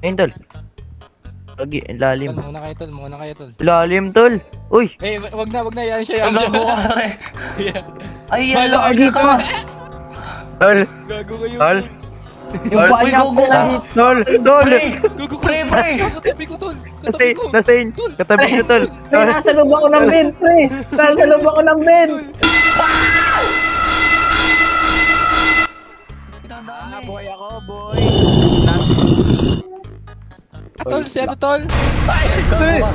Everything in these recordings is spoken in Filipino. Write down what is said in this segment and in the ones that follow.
Ayun, tol. Lagi, ang lalim. Tol, muna kayo, tol. Lalim, tol. Uy! Wag na, yan siya. Ang gago ka pare. Ay, Wala ang ka gago ka. Tol! Gago kayo. Tol! Yung Tol! buwan Uy, niya gogo ka. Tol! Tol! Pre, Gago ka. pre. Katabi ko, tol. Nasa, Katabi ko. nasa, katabi ko, tol. Pre, nasa loob ako ng bin, pre. Nasa loob ako ng bin. Boy ako, boy! Tol, si ano, tol?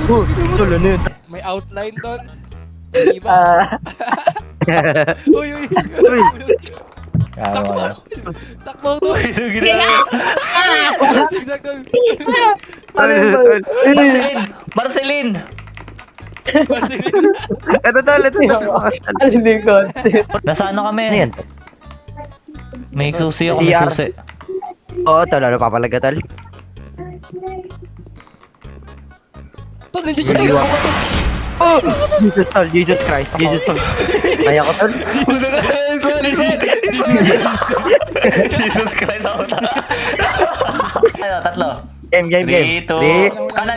Tol, ano yun? May outline, tol. Di ba? Uy. Uy! Takbo, tol. Uy, sige na. Zigzag, tol. Tol, tol. Marceline. Ito, tol, ito. Ano hindi ko? Nasa ano kami? Ano yan? May susi ako, may CR. susi. Oo, tol, ano papalaga, tol? Tol, nandiyan siya, tol. Oh! Jesus, tol, Jesus Christ, Jesus, tol. Kaya ko, tol. Jesus Christ ako na. Ano, tatlo. Game, game, game. 3, 2, kanan,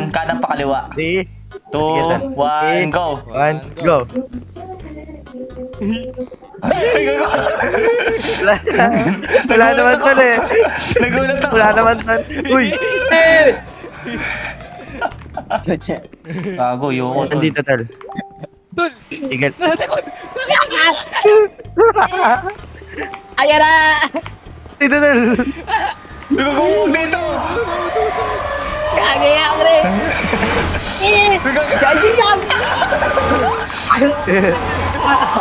kanan pa kaliwa. 3, 2, 1, go. 1, go. Wala naman, tol, eh. Nagulat ako. Wala naman, tol. Uy! Gago, yoko to. Nandito, tol. Tol, Tigil. nasa likod. Ayan na! Dito, tol. Nagugumog dito. Kagaya, pre! Gaji ka!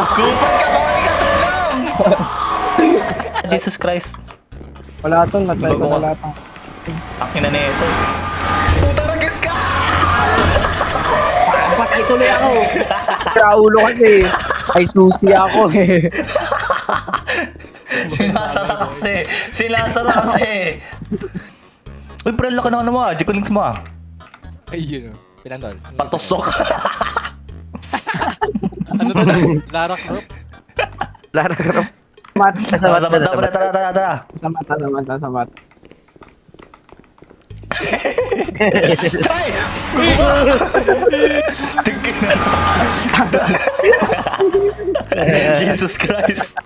Kupag ka, kaway ka, tulong. Jesus Christ. Wala tol, matay ko wala pa. Akin na nito. Putaragis ka! Patay tuloy ako. Sira ulo kasi. Ay susi ako eh. Sinasara kasi. Uy, pre, laki na ano mo ah. Jikulings mo ah. Ay, yun. Pilan, tol? Patusok. Ano, tol? Lara Croft? Lara Croft. Sa Sa mata, pre, tara. mata. Ay! Jesus Christ.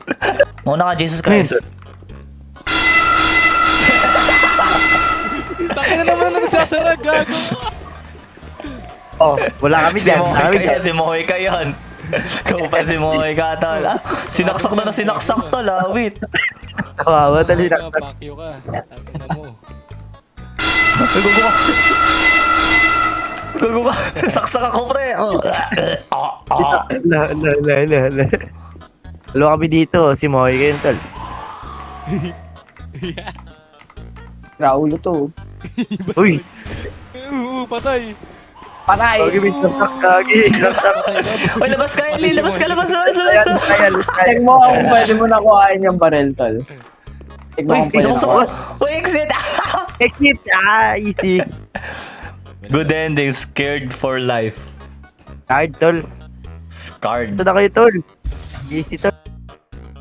Muna ka, Jesus Christ. Takin na naman na nagsasara, gago. Oh, wala kami dyan. Wala kami dyan. Si Mohoy ka yan. Kaupan si Mohoy ka, tol. Ah, sinaksak tol, ah. Wait. Kawawa, tol. Pakyo ka. Takin na mo. Gugo ka. Saksak ako, pre. La. Wala kami dito. Si Moy kayo, tol. Sira ulo to. Uy! Patay. Patay! Gagi, may saksak, gagi. Saksak. Uy, labas ka, Eli. Labas ka. Ayan, ayan. Check mo kung pwede mo nakuhain yung barrel tol. Check mo Uy, kung pwede pinukso nakuha. ko. Uy, exit. Exit! Easy. Good ending. Scared for life. Card, tol. Scarred. Saan na kayo, tol? Easy, tol.